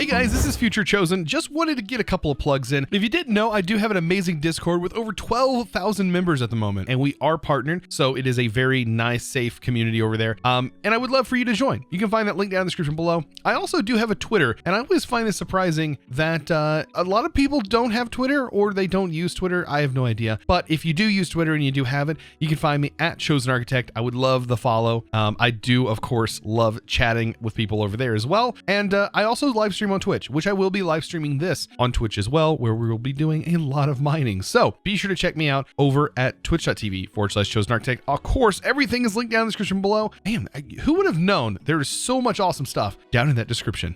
Hey guys, this is Future Chosen. Just wanted to get a couple of plugs in. If you didn't know, I do have an amazing Discord with over 12,000 members at the moment, and we are partnered, so it is a very nice, safe community over there. And I would love for you to join. You can find that link down in the description below. I also do have a Twitter, and I always find it surprising that a lot of people don't have Twitter or they don't use Twitter. I have no idea. But if you do use Twitter and you do have it, you can find me at ChosenArchitect. I would love the follow. I do, of course, love chatting with people over there as well. And I also live stream on Twitch, which I will be live streaming this on Twitch as well, where we will be doing a lot of mining. So be sure to check me out over at twitch.tv/ChosenArchitect. Of course, everything is linked down in the description below. Man, who would have known there is so much awesome stuff down in that description?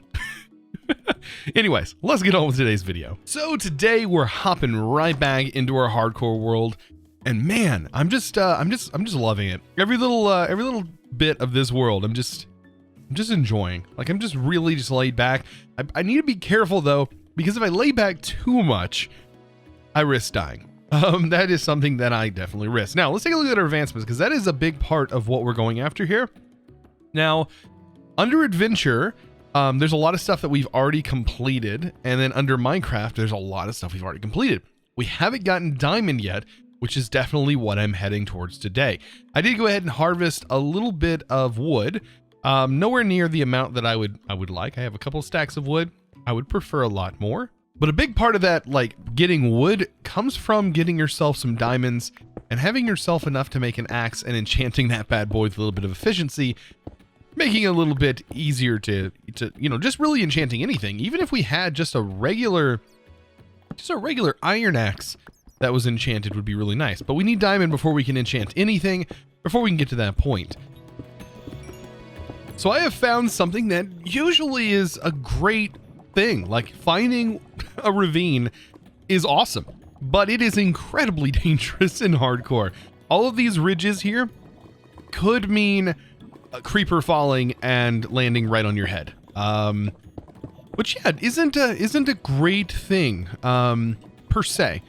Anyways, let's get on with today's video. So today we're hopping right back into our hardcore world, and man, I'm just loving it. Every little bit of this world, I'm just enjoying. Like, I'm just really just laid back. I need to be careful though, because if I lay back too much, I risk dying. That is something that I definitely risk. Now, let's take a look at our advancements, because that is a big part of what we're going after here. Now, under adventure, there's a lot of stuff that we've already completed. And then under Minecraft, there's a lot of stuff we've already completed. We haven't gotten diamond yet, which is definitely what I'm heading towards today. I did go ahead and harvest a little bit of wood. Nowhere near the amount that I would like. I have a couple of stacks of wood. I would prefer a lot more. But a big part of that, like getting wood, comes from getting yourself some diamonds and having yourself enough to make an axe and enchanting that bad boy with a little bit of efficiency, making it a little bit easier to just really enchanting anything. Even if we had just a regular iron axe that was enchanted would be really nice. But we need diamond before we can enchant anything, before we can get to that point. So I have found something that usually is a great thing. Like, finding a ravine is awesome, but it is incredibly dangerous in hardcore. All of these ridges here could mean a creeper falling and landing right on your head. Which, yeah, isn't a great thing per se.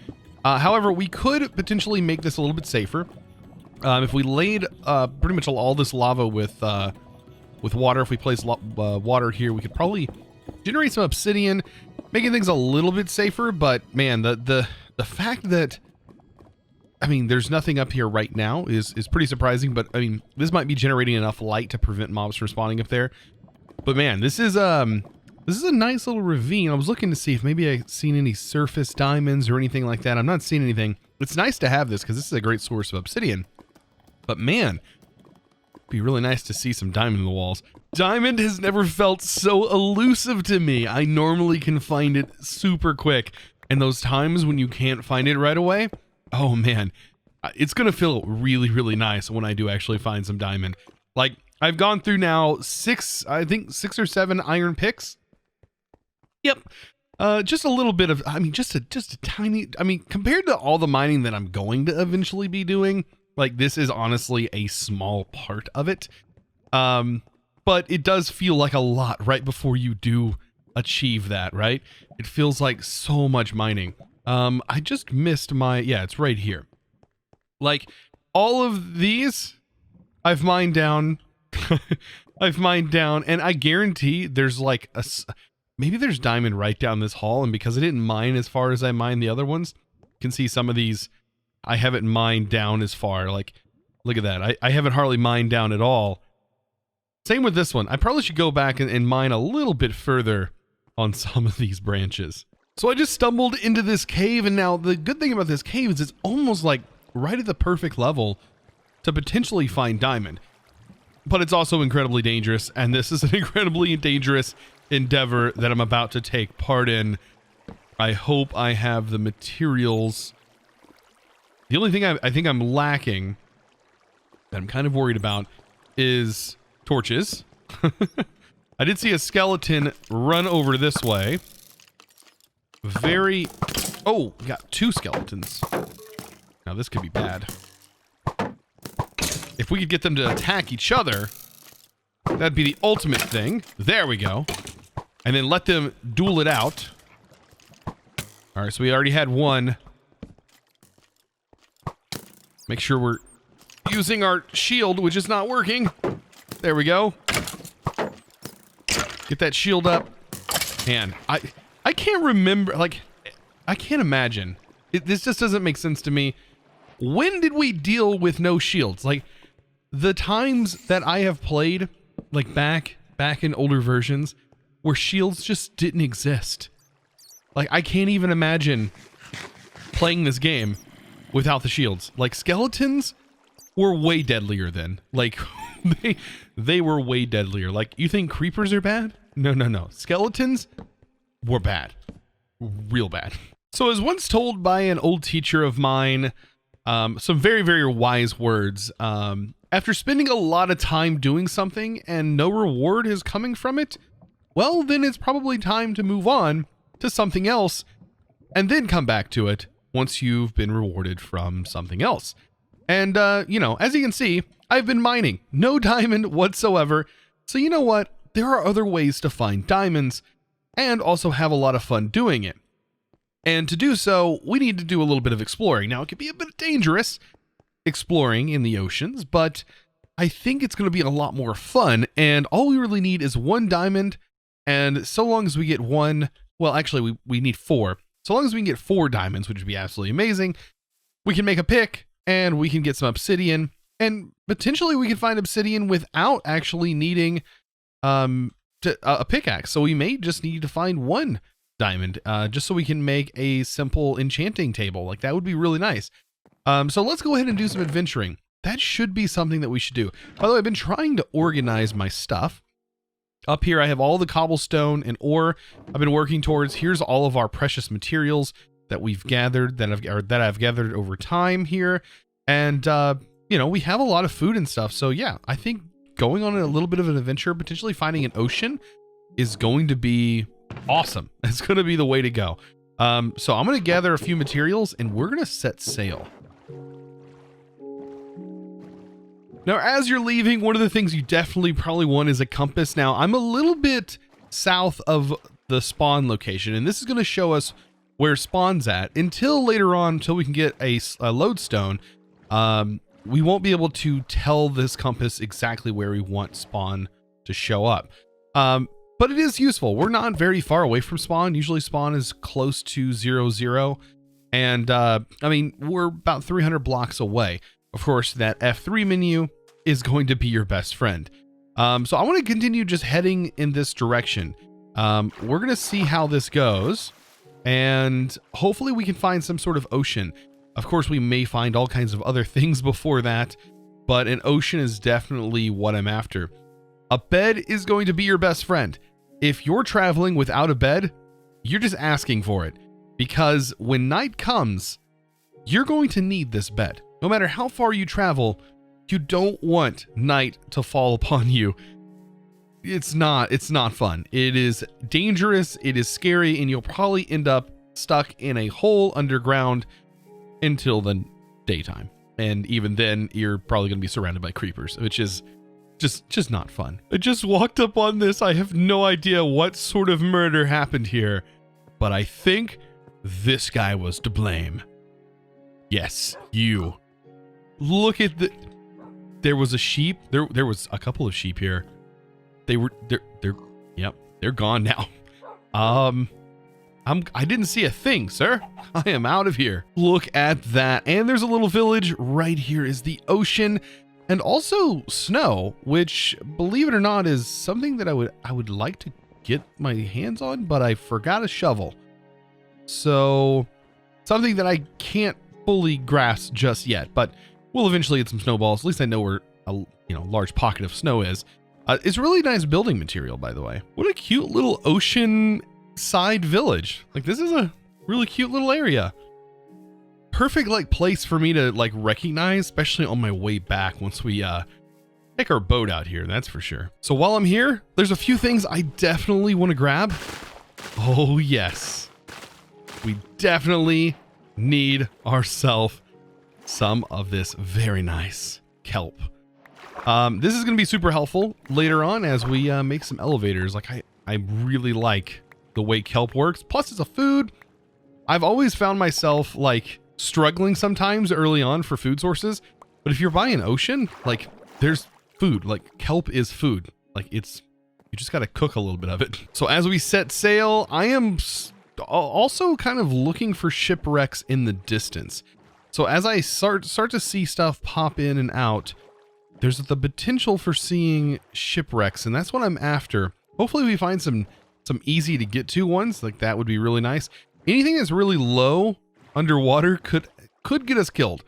However, we could potentially make this a little bit safer. If we laid pretty much all this lava with water. If we place water here, we could probably generate some obsidian, making things a little bit safer. But man, the fact that, I mean, there's nothing up here right now is pretty surprising. But I mean, this might be generating enough light to prevent mobs from spawning up there. But man, this is a nice little ravine. I was looking to see if maybe I've seen any surface diamonds or anything like that. I'm not seeing anything. It's nice to have this because this is a great source of obsidian. But man, be really nice to see some diamond in the walls. Diamond has never felt so elusive to me. I normally can find it super quick, and those times when you can't find it right away, oh man, it's gonna feel really, really nice when I do actually find some diamond. Like, I've gone through now six or seven iron picks. Yep. Just a little bit of, I mean, just a tiny, I mean, compared to all the mining that I'm going to eventually be doing, like, this is honestly a small part of it. But it does feel like a lot right before you do achieve that, right? It feels like so much mining. I just missed my, yeah, it's right here. Like, all of these, I've mined down. I've mined down, and I guarantee there's like maybe there's diamond right down this hall, and because I didn't mine as far as I mined the other ones, you can see some of these I haven't mined down as far. Like, look at that. I haven't hardly mined down at all. Same with this one. I probably should go back and mine a little bit further on some of these branches. So I just stumbled into this cave, and now the good thing about this cave is it's almost like right at the perfect level to potentially find diamond. But it's also incredibly dangerous, and this is an incredibly dangerous endeavor that I'm about to take part in. I hope I have the materials. The only thing I think I'm lacking, that I'm kind of worried about, is torches. I did see a skeleton run over this way. Oh, we got two skeletons. Now this could be bad. If we could get them to attack each other, that'd be the ultimate thing. There we go. And then let them duel it out. All right, so we already had one. Make sure we're using our shield, which is not working. There we go. Get that shield up. Man, I can't remember, like, I can't imagine. This just doesn't make sense to me. When did we deal with no shields? Like, the times that I have played, like back in older versions, where shields just didn't exist. Like, I can't even imagine playing this game without the shields. Like, skeletons were way deadlier then. Like, they were way deadlier. Like, you think creepers are bad? No, no, no. Skeletons were bad. Real bad. So as once told by an old teacher of mine, some very, very wise words, after spending a lot of time doing something and no reward is coming from it, well, then it's probably time to move on to something else and then come back to it once you've been rewarded from something else. And, you know, as you can see, I've been mining. No diamond whatsoever. So you know what? There are other ways to find diamonds and also have a lot of fun doing it. And to do so, we need to do a little bit of exploring. Now, it can be a bit dangerous exploring in the oceans, but I think it's going to be a lot more fun. And all we really need is 1 diamond. And so long as we get 1, well, actually, we need 4. So long as we can get 4 diamonds, which would be absolutely amazing, we can make a pick and we can get some obsidian. And potentially we can find obsidian without actually needing a pickaxe. So we may just need to find 1 diamond just so we can make a simple enchanting table. Like, that would be really nice. So let's go ahead and do some adventuring. That should be something that we should do. By the way, I've been trying to organize my stuff. Up here, I have all the cobblestone and ore I've been working towards. Here's all of our precious materials that we've gathered, that I've gathered over time here. And, you know, we have a lot of food and stuff. So yeah, I think going on a little bit of an adventure, potentially finding an ocean, is going to be awesome. It's going to be the way to go. So I'm going to gather a few materials and we're going to set sail. Now, as you're leaving, one of the things you definitely probably want is a compass. Now, I'm a little bit south of the spawn location, and this is going to show us where spawn's at until later on, until we can get a lodestone. We won't be able to tell this compass exactly where we want spawn to show up. But it is useful. We're not very far away from spawn. Usually spawn is close to 0, and I mean, we're about 300 blocks away. Of course, that F3 menu is going to be your best friend. So I want to continue just heading in this direction. We're going to see how this goes, and hopefully we can find some sort of ocean. Of course, we may find all kinds of other things before that, but an ocean is definitely what I'm after. A bed is going to be your best friend. If you're traveling without a bed, you're just asking for it, because when night comes, you're going to need this bed. No matter how far you travel, you don't want night to fall upon you. It's not fun. It is dangerous, it is scary, and you'll probably end up stuck in a hole underground until the daytime. And even then, you're probably going to be surrounded by creepers, which is just not fun. I just walked up on this. I have no idea what sort of murder happened here, but I think this guy was to blame. Yes, you. Look at the... There was a sheep. There was a couple of sheep here. Yep, they're gone now. I didn't see a thing, sir. I am out of here. Look at that. And there's a little village. Right here is the ocean and also snow, which, believe it or not, is something that I would like to get my hands on, but I forgot a shovel. So something that I can't fully grasp just yet, but we'll eventually get some snowballs. At least I know where a large pocket of snow is. It's really nice building material, by the way. What a cute little ocean side village. Like, this is a really cute little area. Perfect place for me to recognize, especially on my way back once we take our boat out here, that's for sure. So while I'm here, there's a few things I definitely want to grab. Oh yes, we definitely need ourselves some of this very nice kelp. This is going to be super helpful later on as we make some elevators. I really like the way kelp works. Plus, it's a food. I've always found myself struggling sometimes early on for food sources, but if you're by an ocean, there's food. Kelp is food. It's You just got to cook a little bit of it. So as we set sail, I am also kind of looking for shipwrecks in the distance. So as I start to see stuff pop in and out, there's the potential for seeing shipwrecks, and that's what I'm after. Hopefully we find some easy to get to ones, like that would be really nice. Anything that's really low underwater could get us killed.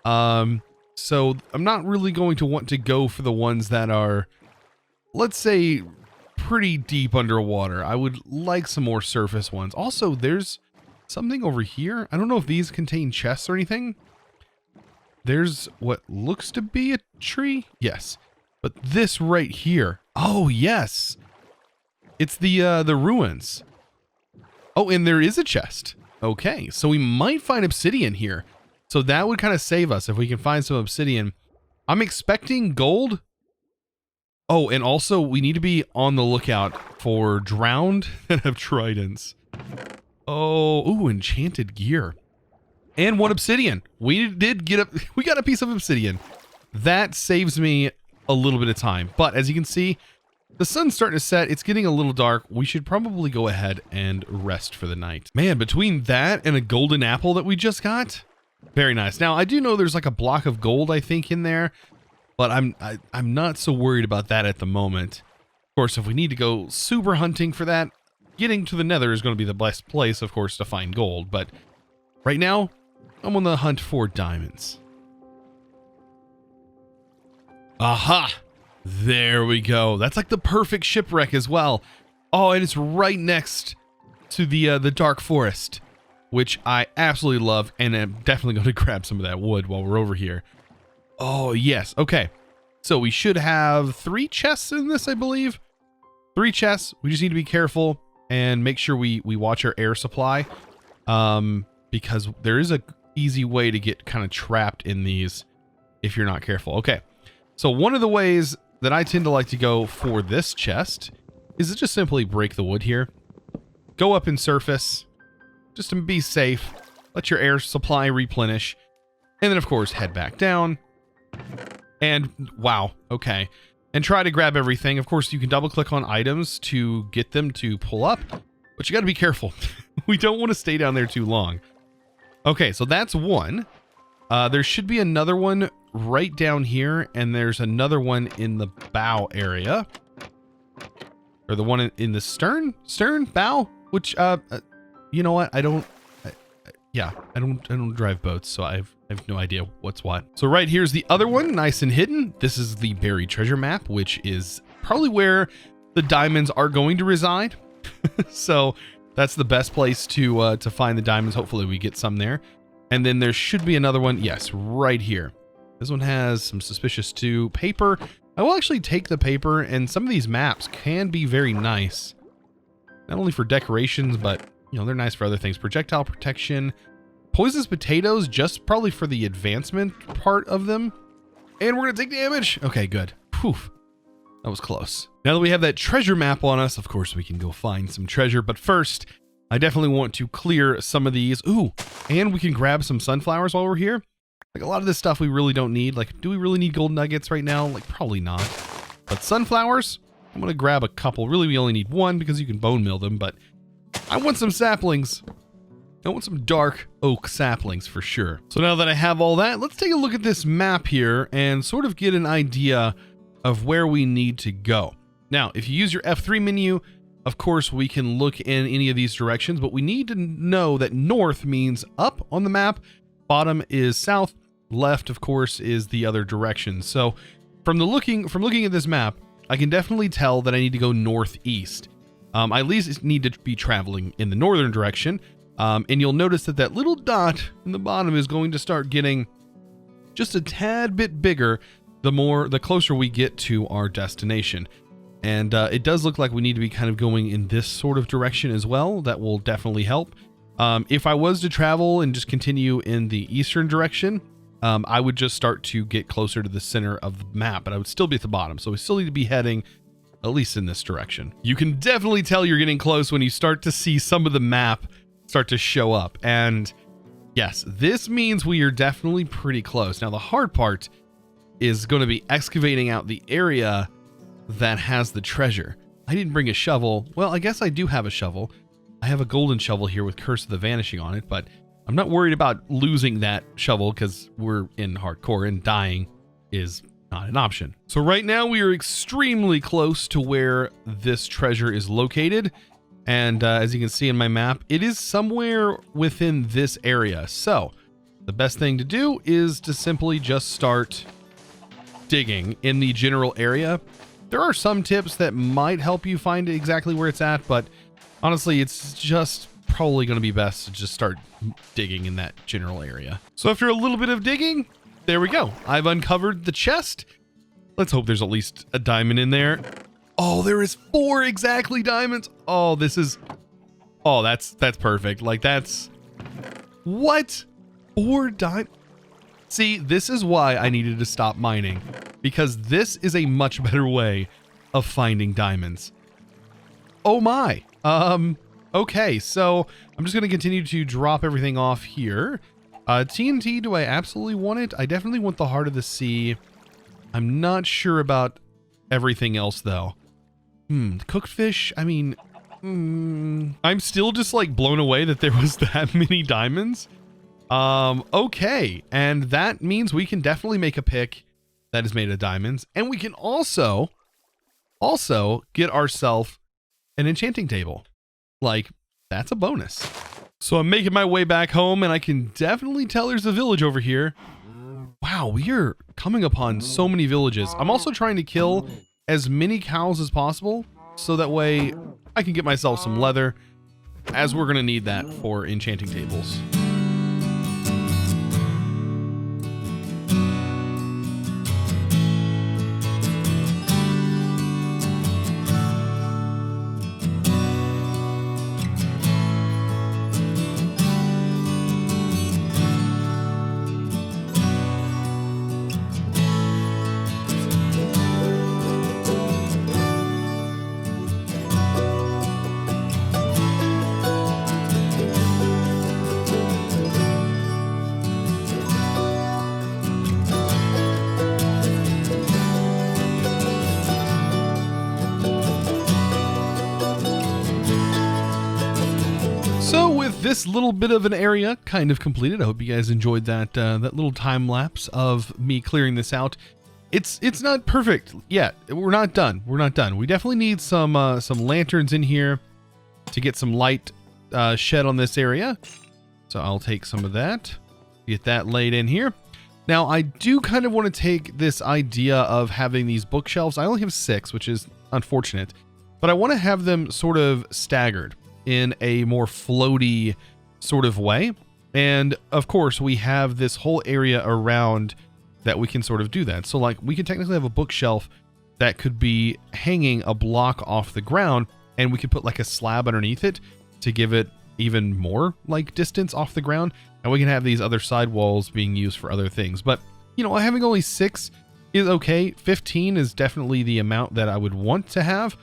So I'm not really going to want to go for the ones that are, let's say, pretty deep underwater. I would like some more surface ones. Also, there's something over here. I don't know if these contain chests or anything. There's what looks to be a tree. Yes. But this right here. Oh, yes. It's the ruins. Oh, and there is a chest. Okay, so we might find obsidian here. So that would kind of save us if we can find some obsidian. I'm expecting gold. Oh, and also we need to be on the lookout for drowned that have tridents. Oh, ooh, enchanted gear. And one obsidian. We got a piece of obsidian. That saves me a little bit of time. But as you can see, the sun's starting to set. It's getting a little dark. We should probably go ahead and rest for the night. Man, between that and a golden apple that we just got, very nice. Now, I do know there's like a block of gold, I think, in there, but I'm not so worried about that at the moment. Of course, if we need to go super hunting for that, getting to the nether is going to be the best place, of course, to find gold. But right now, I'm on the hunt for diamonds. Aha! There we go. That's like the perfect shipwreck as well. Oh, and it's right next to the dark forest, which I absolutely love, and I'm definitely going to grab some of that wood while we're over here. Oh, yes. Okay. So we should have 3 chests in this, I believe. 3 chests. We just need to be careful and make sure we watch our air supply, because there is a easy way to get kind of trapped in these if you're not careful. Okay. So one of the ways that I tend to like to go for this chest is to just simply break the wood here. Go up in surface, just to be safe. Let your air supply replenish. And then, of course, head back down. And, wow, okay. And try to grab everything. Of course, you can double-click on items to get them to pull up. But you got to be careful. We don't want to stay down there too long. Okay, so that's one. There should be another one right down here, and there's another one in the bow area, or the one in the stern bow, which you know what, I don't drive boats, so I have no idea what's what. So right here's the other one, nice and hidden. This is the buried treasure map, which is probably where the diamonds are going to reside. So that's the best place to find the diamonds. Hopefully we get some there. And then there should be another one. Yes, right here. This one has some suspicious too. Paper. I will actually take the paper, and some of these maps can be very nice. Not only for decorations, but, you know, they're nice for other things. Projectile protection. Poisonous potatoes, just probably for the advancement part of them. And we're going to take damage. Okay, good. Whew. That was close. Now that we have that treasure map on us, of course, we can go find some treasure. But first, I definitely want to clear some of these. Ooh, and we can grab some sunflowers while we're here. Like, a lot of this stuff we really don't need. Like, do we really need gold nuggets right now? Like, probably not. But sunflowers, I'm going to grab a couple. Really, we only need one because you can bone meal them. But I want some saplings. I want some dark oak saplings for sure. So now that I have all that, let's take a look at this map here and sort of get an idea of where we need to go. Now, if you use your F3 menu, of course, we can look in any of these directions, but we need to know that north means up on the map, bottom is south, left, of course, is the other direction. So from looking at this map, I can definitely tell that I need to go northeast. I at least need to be traveling in the northern direction. And you'll notice that that little dot in the bottom is going to start getting just a tad bit bigger the closer we get to our destination. And it does look like we need to be kind of going in this sort of direction as well. That will definitely help. If I was to travel and just continue in the eastern direction, I would just start to get closer to the center of the map, but I would still be at the bottom. So we still need to be heading at least in this direction. You can definitely tell you're getting close when you start to see some of the map start to show up. And yes, this means we are definitely pretty close. Now, the hard part is going to be excavating out the area that has the treasure. I didn't bring a shovel. Well, I guess I do have a shovel. I have a golden shovel here with Curse of the Vanishing on it, but I'm not worried about losing that shovel because we're in hardcore and dying is not an option. So right now we are extremely close to where this treasure is located. And as you can see in my map, it is somewhere within this area. So the best thing to do is to simply just start digging in the general area. There are some tips that might help you find exactly where it's at, but honestly, it's just probably going to be best to just start digging in that general area. So after a little bit of digging, there we go. I've uncovered the chest. Let's hope there's at least a diamond in there. Oh, there is 4 exactly diamonds. Oh, this is, oh, that's perfect. Like that's, what? 4 diamonds? See, this is why I needed to stop mining, because this is a much better way of finding diamonds. Oh my. Okay, so I'm just going to continue to drop everything off here. TNT, do I absolutely want it? I definitely want the Heart of the Sea. I'm not sure about everything else though. Cooked fish, I mean, I'm still just like blown away that there was that many diamonds. Okay, and that means we can definitely make a pick that is made of diamonds, and we can also get ourselves an enchanting table. Like, that's a bonus. So I'm making my way back home, and I can definitely tell there's a village over here. Wow, we are coming upon so many villages. I'm also trying to kill as many cows as possible, so that way I can get myself some leather, as we're gonna need that for enchanting tables. This little bit of an area kind of completed. I hope you guys enjoyed that that little time lapse of me clearing this out. It's not perfect yet. We're not done. We're not done. We definitely need some lanterns in here to get some light shed on this area. So I'll take some of that, get that laid in here. Now I do kind of want to take this idea of having these bookshelves. I only have 6, which is unfortunate, but I want to have them sort of staggered in a more floaty sort of way. And of course we have this whole area around that we can sort of do that. So like we could technically have a bookshelf that could be hanging a block off the ground, and we could put like a slab underneath it to give it even more like distance off the ground. And we can have these other side walls being used for other things. But you know, having only 6 is okay. 15 is definitely the amount that I would want to have.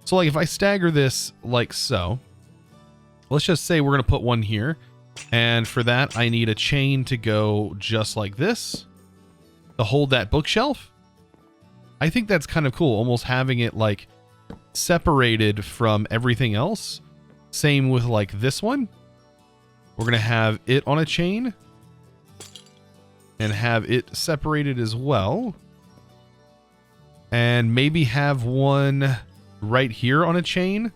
So like if I stagger this like so, let's just say we're going to put one here. And for that, I need a chain to go just like this to hold that bookshelf. I think that's kind of cool, almost having it like separated from everything else. Same with like this one. We're going to have it on a chain and have it separated as well. And maybe have one right here on a chain.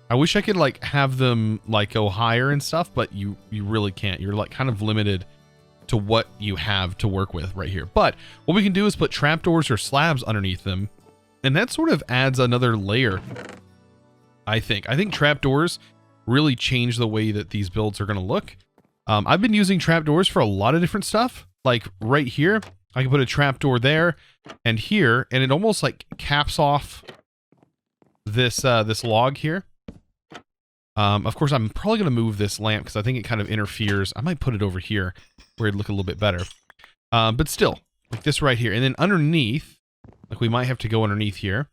I wish I could like have them like go higher and stuff, but you really can't. You're like kind of limited to what you have to work with right here. But what we can do is put trapdoors or slabs underneath them, and that sort of adds another layer. I think trapdoors really change the way that these builds are going to look. I've been using trapdoors for a lot of different stuff. Like right here, I can put a trapdoor there and here, and it almost like caps off this this log here. Of course, I'm probably going to move this lamp because I think it kind of interferes. I might put it over here where it'd look a little bit better. But still, like this right here. And then underneath, like we might have to go underneath here.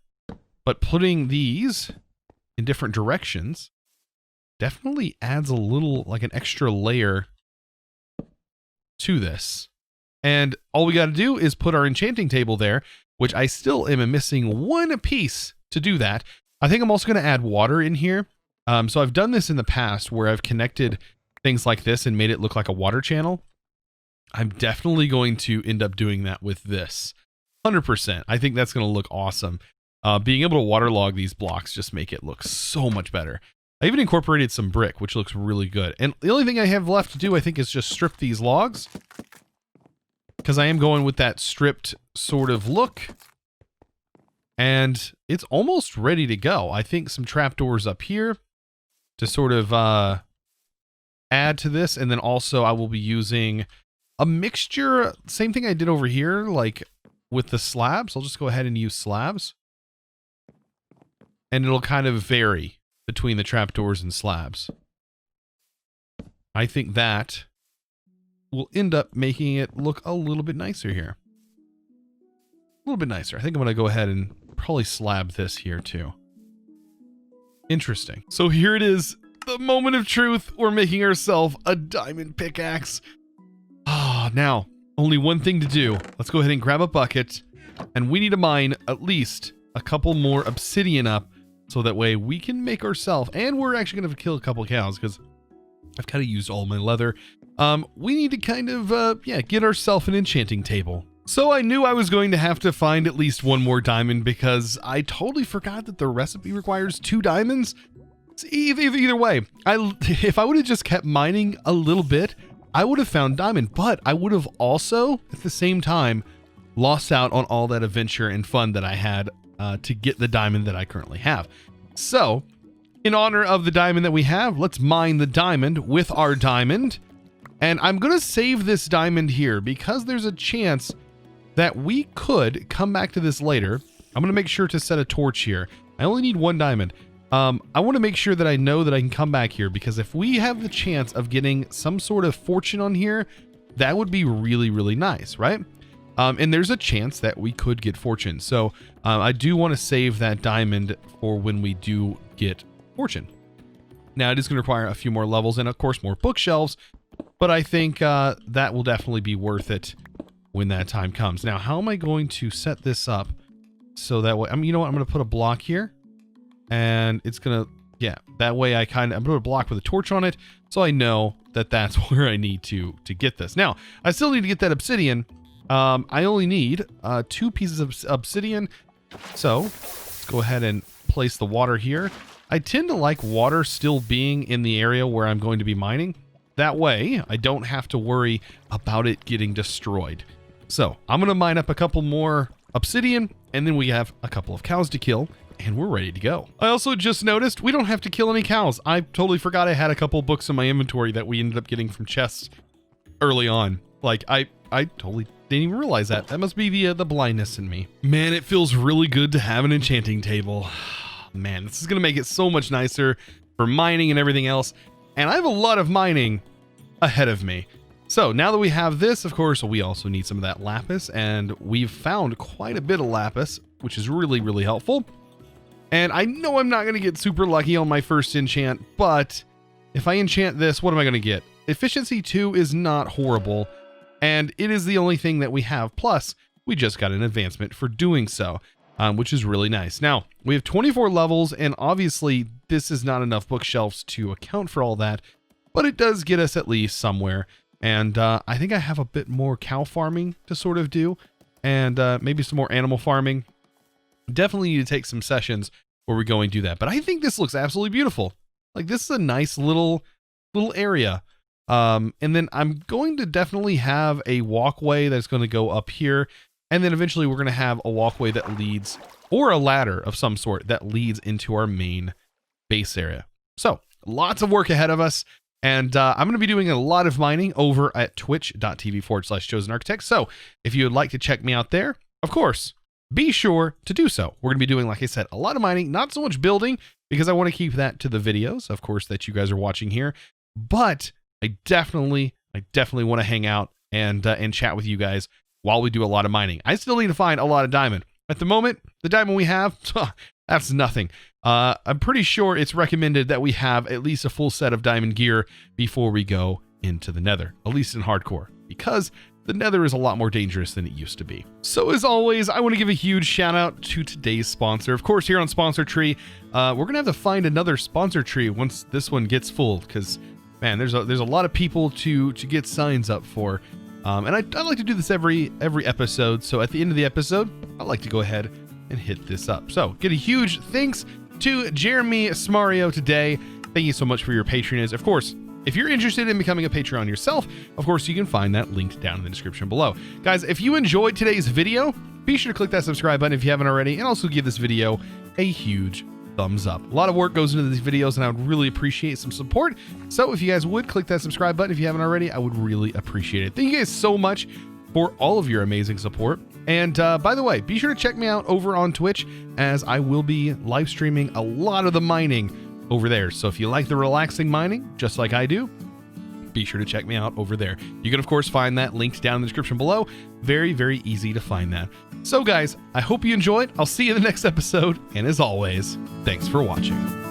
But putting these in different directions definitely adds a little, like an extra layer to this. And all we got to do is put our enchanting table there. which I still am missing one piece to do that. I think I'm also going to add water in here. So I've done this in the past where I've connected things like this and made it look like a water channel. I'm definitely going to end up doing that with this. 100%. I think that's going to look awesome. Being able to waterlog these blocks just make it look so much better. I even incorporated some brick, which looks really good. And the only thing I have left to do, I think, is just strip these logs, because I am going with that stripped sort of look. And it's almost ready to go. I think some trapdoors up here to sort of add to this. And then also I will be using a mixture, same thing I did over here, like with the slabs. I'll just go ahead and use slabs. And it'll kind of vary between the trapdoors and slabs. I think that will end up making it look a little bit nicer here. A little bit nicer. I think I'm going to go ahead and probably slab this here too. Interesting. So here it is, the moment of truth. We're making ourselves a diamond pickaxe. Now, only one thing to do. Let's go ahead and grab a bucket, and we need to mine at least a couple more obsidian up, so that way we can make ourselves, and we're actually going to kill a couple of cows because I've kind of used all my leather. We need to kind of, get ourselves an enchanting table. So I knew I was going to have to find at least one more diamond because I totally forgot that the recipe requires 2 diamonds. Either way, if I would have just kept mining a little bit, I would have found diamond, but I would have also, at the same time, lost out on all that adventure and fun that I had to get the diamond that I currently have. So, in honor of the diamond that we have, let's mine the diamond with our diamond. And I'm going to save this diamond here because there's a chance that we could come back to this later. I'm going to make sure to set a torch here. I only need 1 diamond. I want to make sure that I know that I can come back here, because if we have the chance of getting some sort of fortune on here, that would be really, really nice, right? And there's a chance that we could get fortune. So I do want to save that diamond for when we do get fortune. Now it is going to require a few more levels and of course more bookshelves, but I think that will definitely be worth it when that time comes. Now, how am I going to set this up so that way, you know what? I'm going to put a block here, and it's going to, that way I'm going to put a block with a torch on it, so I know that that's where I need to get this. Now, I still need to get that obsidian. I only need 2 pieces of obsidian. So let's go ahead and place the water here. I tend to like water still being in the area where I'm going to be mining. That way I don't have to worry about it getting destroyed. So I'm going to mine up a couple more obsidian, and then we have a couple of cows to kill, and we're ready to go. I also just noticed we don't have to kill any cows. I totally forgot I had a couple books in my inventory that we ended up getting from chests early on. Like I totally didn't even realize that. That must be the blindness in me. Man, it feels really good to have an enchanting table. Man, this is going to make it so much nicer for mining and everything else. And I have a lot of mining ahead of me. So now that we have this, of course, we also need some of that lapis, and we've found quite a bit of lapis, which is really, really helpful. And I know I'm not going to get super lucky on my first enchant, but if I enchant this, what am I going to get? Efficiency 2 is not horrible, and it is the only thing that we have. Plus, we just got an advancement for doing so, which is really nice. Now, we have 24 levels, and obviously this is not enough bookshelves to account for all that, but it does get us at least somewhere. And I think I have a bit more cow farming to sort of do, and maybe some more animal farming. Definitely need to take some sessions where we go and do that. But I think this looks absolutely beautiful. Like, this is a nice little area. And then I'm going to definitely have a walkway that's going to go up here. And then eventually we're going to have a walkway that leads, or a ladder of some sort that leads into our main base area. So lots of work ahead of us. And I'm going to be doing a lot of mining over at twitch.tv/ChosenArchitect. So if you would like to check me out there, of course, be sure to do so. We're going to be doing, like I said, a lot of mining, not so much building, because I want to keep that to the videos, of course, that you guys are watching here. But I definitely want to hang out and chat with you guys while we do a lot of mining. I still need to find a lot of diamond. At the moment, the diamond we have, that's nothing. I'm pretty sure it's recommended that we have at least a full set of diamond gear before we go into the nether, at least in hardcore, because the Nether is a lot more dangerous than it used to be. So as always, I want to give a huge shout out to today's sponsor. Of course, here on Sponsor Tree, we're going to have to find another sponsor tree once this one gets full, because man, there's a lot of people to get signs up for. And I like to do this every episode. So at the end of the episode, I like to go ahead and hit this up. So get a huge thanks to Jeremy Smario today. Thank you so much for your patronage. Of course, if you're interested in becoming a Patreon yourself, of course, you can find that linked down in the description below. Guys, if you enjoyed today's video, be sure to click that subscribe button if you haven't already, and also give this video a huge thumbs up. A lot of work goes into these videos, and I would really appreciate some support. So if you guys would click that subscribe button if you haven't already, I would really appreciate it. Thank you guys so much for all of your amazing support. And by the way, be sure to check me out over on Twitch, as I will be live streaming a lot of the mining over there. So if you like the relaxing mining, just like I do, be sure to check me out over there. You can, of course, find that linked down in the description below. Very, very easy to find that. So guys, I hope you enjoyed. I'll see you in the next episode. And as always, thanks for watching.